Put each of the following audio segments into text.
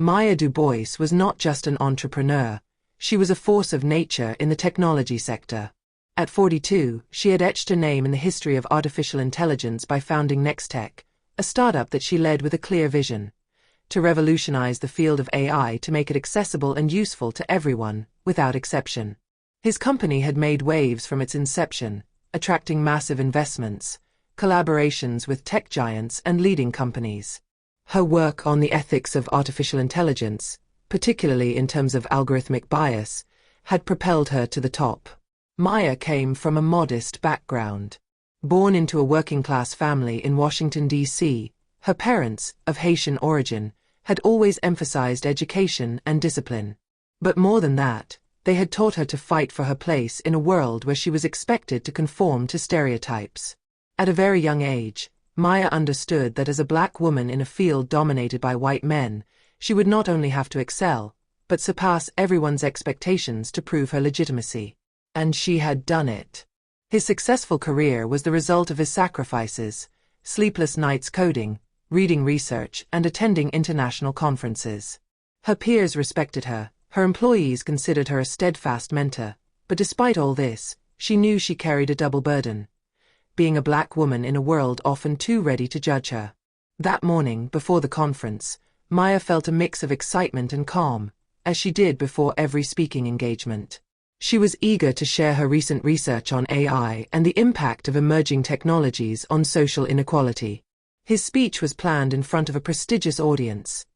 Maya Dubois was not just an entrepreneur, she was a force of nature in the technology sector. At 42, she had etched her name in the history of artificial intelligence by founding Nextech, a startup that she led with a clear vision: to revolutionize the field of AI to make it accessible and useful to everyone, without exception. His company had made waves from its inception, attracting massive investments, collaborations with tech giants and leading companies. Her work on the ethics of artificial intelligence, particularly in terms of algorithmic bias, had propelled her to the top. Maya came from a modest background. Born into a working-class family in Washington, D.C., her parents, of Haitian origin, had always emphasized education and discipline. But more than that, they had taught her to fight for her place in a world where she was expected to conform to stereotypes. At a very young age, Maya understood that as a black woman in a field dominated by white men, she would not only have to excel, but surpass everyone's expectations to prove her legitimacy. And she had done it. His successful career was the result of his sacrifices: sleepless nights coding, reading research, and attending international conferences. Her peers respected her, her employees considered her a steadfast mentor, but despite all this, she knew she carried a double burden: being a black woman in a world often too ready to judge her. That morning, before the conference, Maya felt a mix of excitement and calm, as she did before every speaking engagement. She was eager to share her recent research on AI and the impact of emerging technologies on social inequality. His speech was planned in front of a prestigious audience: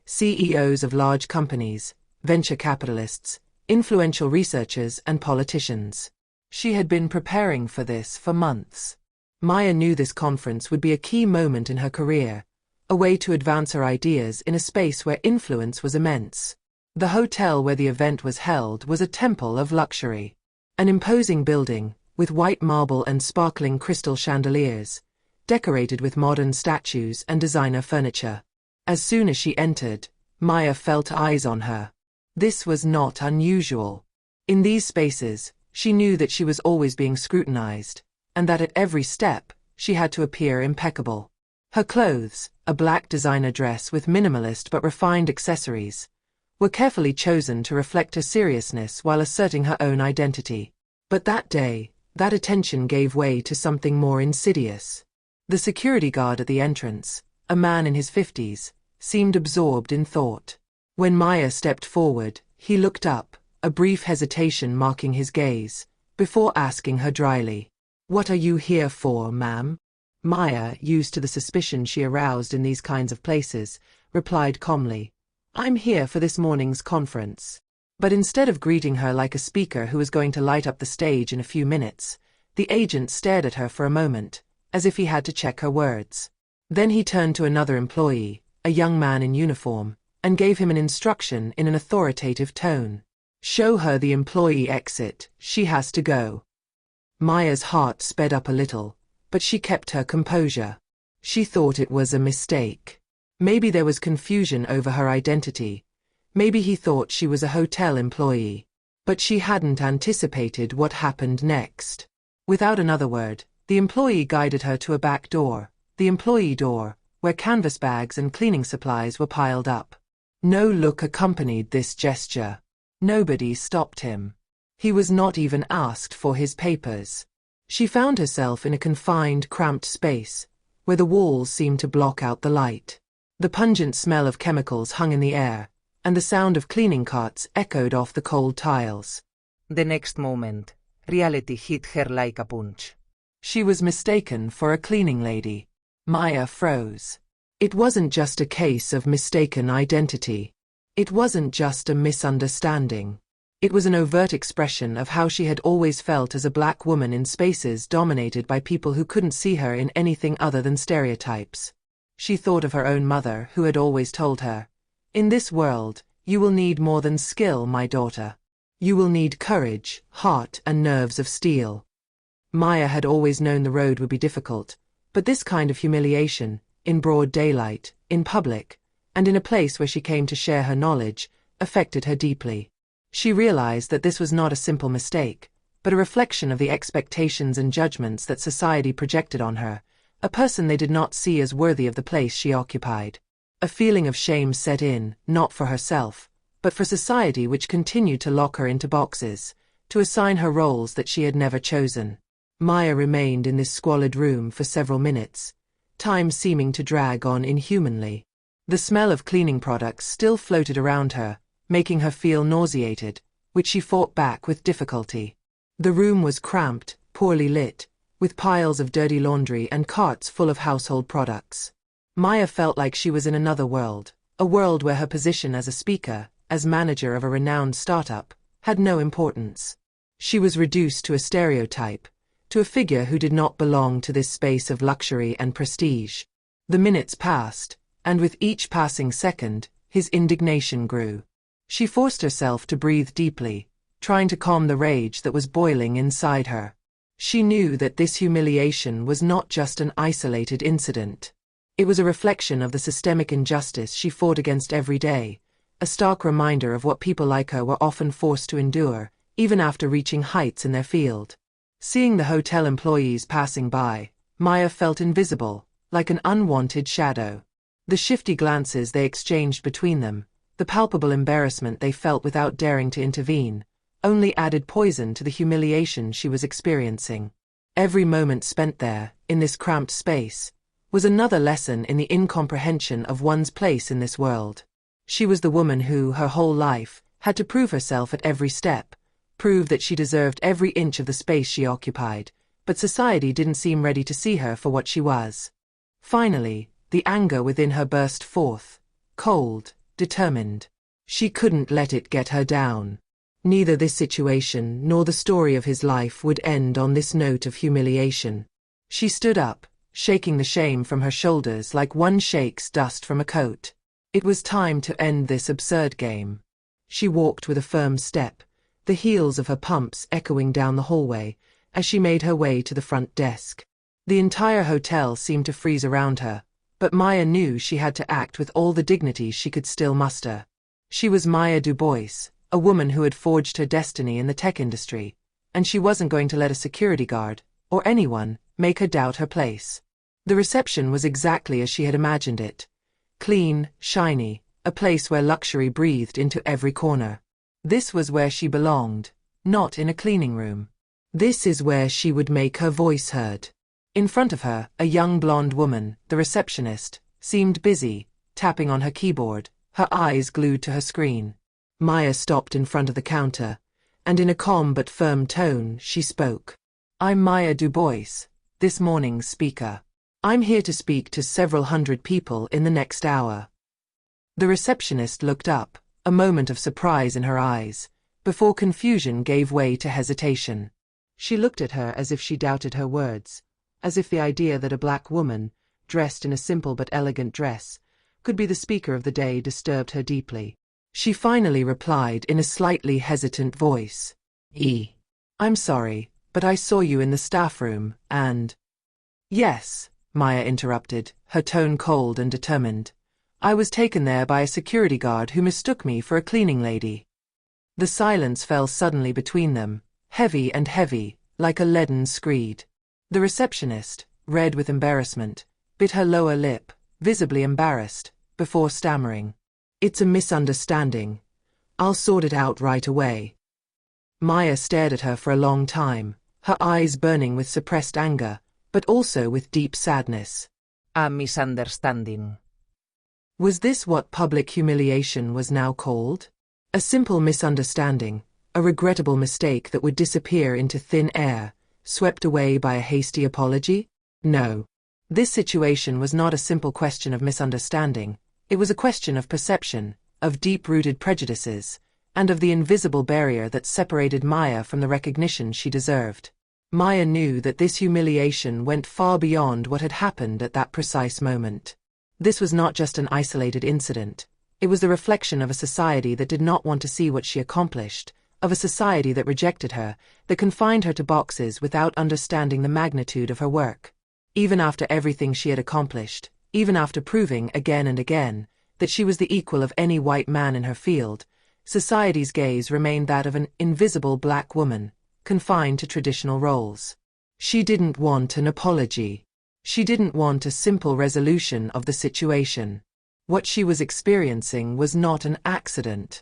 CEOs of large companies, venture capitalists, influential researchers, and politicians. She had been preparing for this for months. Maya knew this conference would be a key moment in her career, a way to advance her ideas in a space where influence was immense. The hotel where the event was held was a temple of luxury. An imposing building, with white marble and sparkling crystal chandeliers, decorated with modern statues and designer furniture. As soon as she entered, Maya felt eyes on her. This was not unusual. In these spaces, she knew that she was always being scrutinized, and that at every step, she had to appear impeccable. Her clothes, a black designer dress with minimalist but refined accessories, were carefully chosen to reflect her seriousness while asserting her own identity. But that day, that attention gave way to something more insidious. The security guard at the entrance, a man in his 50s, seemed absorbed in thought. When Maya stepped forward, he looked up, a brief hesitation marking his gaze, before asking her dryly, "What are you here for, ma'am?" Maya, used to the suspicion she aroused in these kinds of places, replied calmly, "I'm here for this morning's conference." But instead of greeting her like a speaker who was going to light up the stage in a few minutes, the agent stared at her for a moment, as if he had to check her words. Then he turned to another employee, a young man in uniform, and gave him an instruction in an authoritative tone. "Show her the employee exit, she has to go." Maya's heart sped up a little, but she kept her composure. She thought it was a mistake. Maybe there was confusion over her identity. Maybe he thought she was a hotel employee. But she hadn't anticipated what happened next. Without another word, the employee guided her to a back door, the employee door, where canvas bags and cleaning supplies were piled up. No look accompanied this gesture. Nobody stopped him. He was not even asked for his papers. She found herself in a confined, cramped space, where the walls seemed to block out the light. The pungent smell of chemicals hung in the air, and the sound of cleaning carts echoed off the cold tiles. The next moment, reality hit her like a punch. She was mistaken for a cleaning lady. Maya froze. It wasn't just a case of mistaken identity. It wasn't just a misunderstanding. It was an overt expression of how she had always felt as a black woman in spaces dominated by people who couldn't see her in anything other than stereotypes. She thought of her own mother, who had always told her, "In this world, you will need more than skill, my daughter. You will need courage, heart, and nerves of steel." Maya had always known the road would be difficult, but this kind of humiliation, in broad daylight, in public, and in a place where she came to share her knowledge, affected her deeply. She realized that this was not a simple mistake, but a reflection of the expectations and judgments that society projected on her, a person they did not see as worthy of the place she occupied. A feeling of shame set in, not for herself, but for society which continued to lock her into boxes, to assign her roles that she had never chosen. Maya remained in this squalid room for several minutes, time seeming to drag on inhumanly. The smell of cleaning products still floated around her, making her feel nauseated, which she fought back with difficulty. The room was cramped, poorly lit, with piles of dirty laundry and carts full of household products. Maya felt like she was in another world, a world where her position as a speaker, as manager of a renowned startup, had no importance. She was reduced to a stereotype, to a figure who did not belong to this space of luxury and prestige. The minutes passed, and with each passing second, his indignation grew. She forced herself to breathe deeply, trying to calm the rage that was boiling inside her. She knew that this humiliation was not just an isolated incident. It was a reflection of the systemic injustice she fought against every day, a stark reminder of what people like her were often forced to endure, even after reaching heights in their field. Seeing the hotel employees passing by, Maya felt invisible, like an unwanted shadow. The shifty glances they exchanged between them, the palpable embarrassment they felt without daring to intervene, only added poison to the humiliation she was experiencing. Every moment spent there, in this cramped space, was another lesson in the incomprehension of one's place in this world. She was the woman who, her whole life, had to prove herself at every step, prove that she deserved every inch of the space she occupied, but society didn't seem ready to see her for what she was. Finally, the anger within her burst forth, cold, determined. She couldn't let it get her down. Neither this situation nor the story of his life would end on this note of humiliation. She stood up, shaking the shame from her shoulders like one shakes dust from a coat. It was time to end this absurd game. She walked with a firm step, the heels of her pumps echoing down the hallway, as she made her way to the front desk. The entire hotel seemed to freeze around her, but Maya knew she had to act with all the dignity she could still muster. She was Maya Dubois, a woman who had forged her destiny in the tech industry, and she wasn't going to let a security guard, or anyone, make her doubt her place. The reception was exactly as she had imagined it. Clean, shiny, a place where luxury breathed into every corner. This was where she belonged, not in a cleaning room. This is where she would make her voice heard. In front of her, a young blonde woman, the receptionist, seemed busy, tapping on her keyboard, her eyes glued to her screen. Maya stopped in front of the counter, and in a calm but firm tone, she spoke. "I'm Maya Dubois, this morning's speaker. I'm here to speak to several hundred people in the next hour." The receptionist looked up, a moment of surprise in her eyes, before confusion gave way to hesitation. She looked at her as if she doubted her words, as if the idea that a black woman, dressed in a simple but elegant dress, could be the speaker of the day disturbed her deeply. She finally replied in a slightly hesitant voice. "I'm sorry, but I saw you in the staff room, and—" "Yes," Maya interrupted, her tone cold and determined. "I was taken there by a security guard who mistook me for a cleaning lady." The silence fell suddenly between them, heavy and heavy, like a leaden screed. The receptionist, red with embarrassment, bit her lower lip, visibly embarrassed, before stammering. "It's a misunderstanding. I'll sort it out right away." Maya stared at her for a long time, her eyes burning with suppressed anger, but also with deep sadness. A misunderstanding. Was this what public humiliation was now called? A simple misunderstanding, a regrettable mistake that would disappear into thin air, swept away by a hasty apology? No. This situation was not a simple question of misunderstanding. It was a question of perception, of deep-rooted prejudices, and of the invisible barrier that separated Maya from the recognition she deserved. Maya knew that this humiliation went far beyond what had happened at that precise moment. This was not just an isolated incident. It was the reflection of a society that did not want to see what she accomplished, of a society that rejected her, that confined her to boxes without understanding the magnitude of her work. Even after everything she had accomplished, even after proving again and again that she was the equal of any white man in her field, society's gaze remained that of an invisible black woman, confined to traditional roles. She didn't want an apology. She didn't want a simple resolution of the situation. What she was experiencing was not an accident.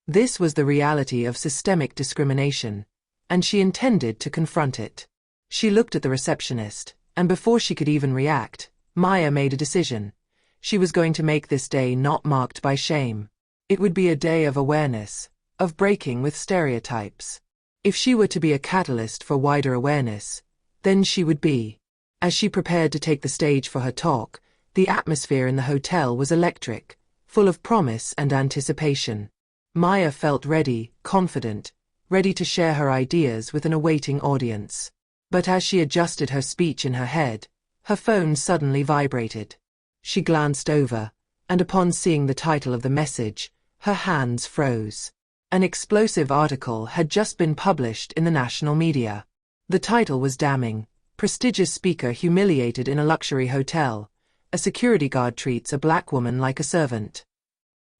This was the reality of systemic discrimination, and she intended to confront it. She looked at the receptionist, and before she could even react, Maya made a decision. She was going to make this day not marked by shame. It would be a day of awareness, of breaking with stereotypes. If she were to be a catalyst for wider awareness, then she would be. As she prepared to take the stage for her talk, the atmosphere in the hotel was electric, full of promise and anticipation. Maya felt ready, confident, ready to share her ideas with an awaiting audience. But as she adjusted her speech in her head, her phone suddenly vibrated. She glanced over, and upon seeing the title of the message, her hands froze. An explosive article had just been published in the national media. The title was damning. Prestigious speaker humiliated in a luxury hotel. A security guard treats a black woman like a servant.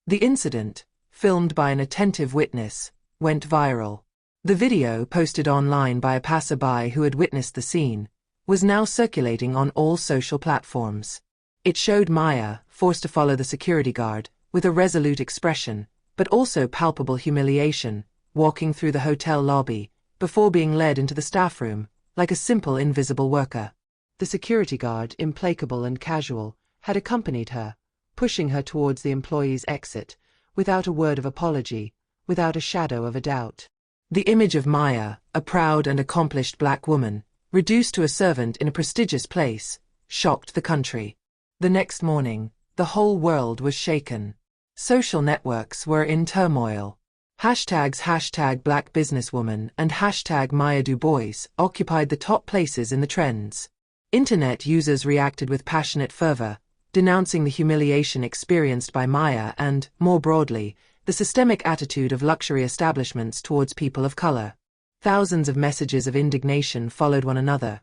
The incident, filmed by an attentive witness, went viral. The video, posted online by a passerby who had witnessed the scene, was now circulating on all social platforms. It showed Maya, forced to follow the security guard, with a resolute expression, but also palpable humiliation, walking through the hotel lobby, before being led into the staff room, like a simple invisible worker. The security guard, implacable and casual, had accompanied her, pushing her towards the employee's exit, without a word of apology, without a shadow of a doubt. The image of Maya, a proud and accomplished black woman, reduced to a servant in a prestigious place, shocked the country. The next morning, the whole world was shaken. Social networks were in turmoil. Hashtags #Black businesswoman and #Maya Du Bois occupied the top places in the trends. Internet users reacted with passionate fervor, denouncing the humiliation experienced by Maya and, more broadly, the systemic attitude of luxury establishments towards people of color. Thousands of messages of indignation followed one another.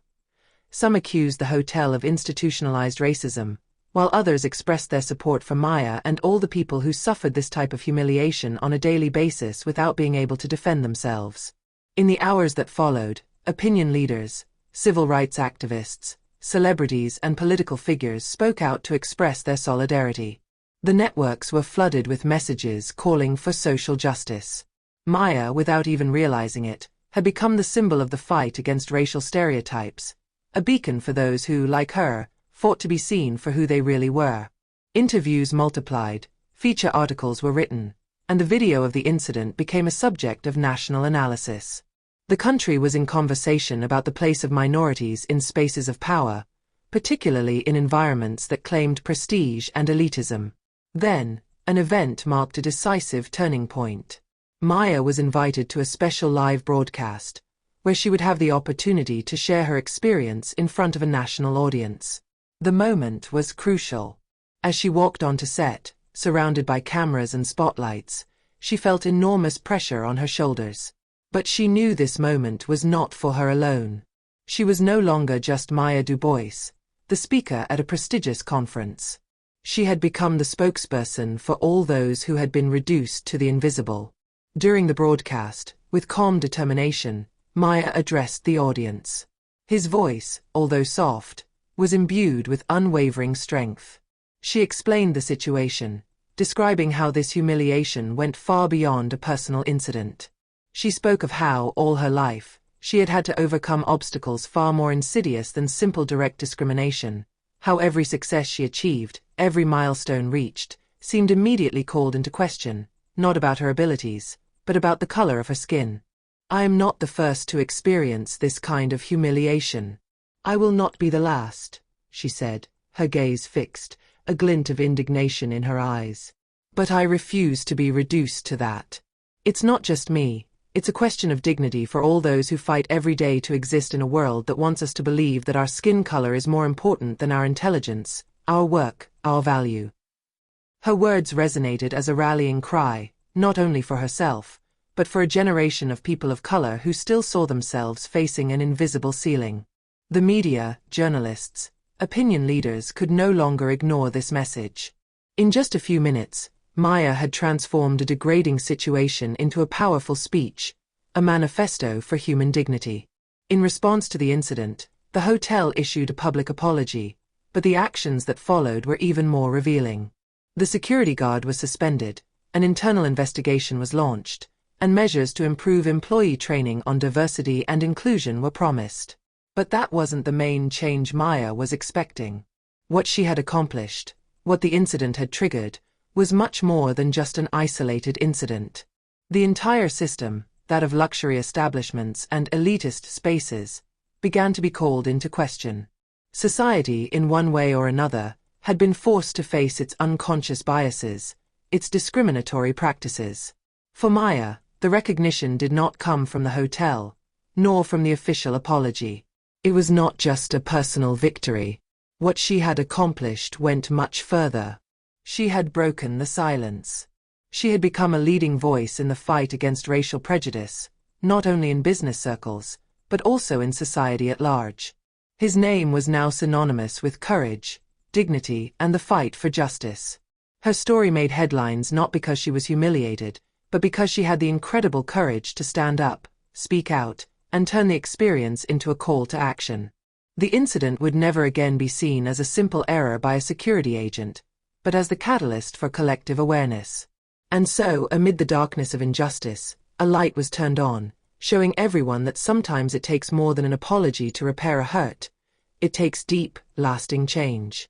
Some accused the hotel of institutionalized racism, while others expressed their support for Maya and all the people who suffered this type of humiliation on a daily basis without being able to defend themselves. In the hours that followed, opinion leaders, civil rights activists, celebrities and political figures spoke out to express their solidarity. The networks were flooded with messages calling for social justice. Maya, without even realizing it, had become the symbol of the fight against racial stereotypes, a beacon for those who, like her, fought to be seen for who they really were. Interviews multiplied, feature articles were written, and the video of the incident became a subject of national analysis. The country was in conversation about the place of minorities in spaces of power, particularly in environments that claimed prestige and elitism. Then, an event marked a decisive turning point. Maya was invited to a special live broadcast, where she would have the opportunity to share her experience in front of a national audience. The moment was crucial. As she walked onto set, surrounded by cameras and spotlights, she felt enormous pressure on her shoulders. But she knew this moment was not for her alone. She was no longer just Maya Du Bois, the speaker at a prestigious conference. She had become the spokesperson for all those who had been reduced to the invisible. During the broadcast, with calm determination, Maya addressed the audience. His voice, although soft, was imbued with unwavering strength. She explained the situation, describing how this humiliation went far beyond a personal incident. She spoke of how, all her life, she had had to overcome obstacles far more insidious than simple direct discrimination, how every success she achieved, every milestone reached, seemed immediately called into question, not about her abilities, but about the color of her skin. "I am not the first to experience this kind of humiliation. I will not be the last," she said, her gaze fixed, a glint of indignation in her eyes. "But I refuse to be reduced to that. It's not just me, it's a question of dignity for all those who fight every day to exist in a world that wants us to believe that our skin color is more important than our intelligence, our work, our value." Her words resonated as a rallying cry, not only for herself, but for a generation of people of color who still saw themselves facing an invisible ceiling. The media, journalists, opinion leaders could no longer ignore this message. In just a few minutes, Maya had transformed a degrading situation into a powerful speech, a manifesto for human dignity. In response to the incident, the hotel issued a public apology, but the actions that followed were even more revealing. The security guard was suspended, an internal investigation was launched, and measures to improve employee training on diversity and inclusion were promised. But that wasn't the main change Maya was expecting. What she had accomplished, what the incident had triggered, was much more than just an isolated incident. The entire system, that of luxury establishments and elitist spaces, began to be called into question. Society, in one way or another, had been forced to face its unconscious biases, its discriminatory practices. For Maya, the recognition did not come from the hotel, nor from the official apology. It was not just a personal victory. What she had accomplished went much further. She had broken the silence. She had become a leading voice in the fight against racial prejudice, not only in business circles, but also in society at large. His name was now synonymous with courage, dignity, and the fight for justice. Her story made headlines not because she was humiliated, but because she had the incredible courage to stand up, speak out, and turn the experience into a call to action. The incident would never again be seen as a simple error by a security agent, but as the catalyst for collective awareness. And so, amid the darkness of injustice, a light was turned on, showing everyone that sometimes it takes more than an apology to repair a hurt. It takes deep, lasting change.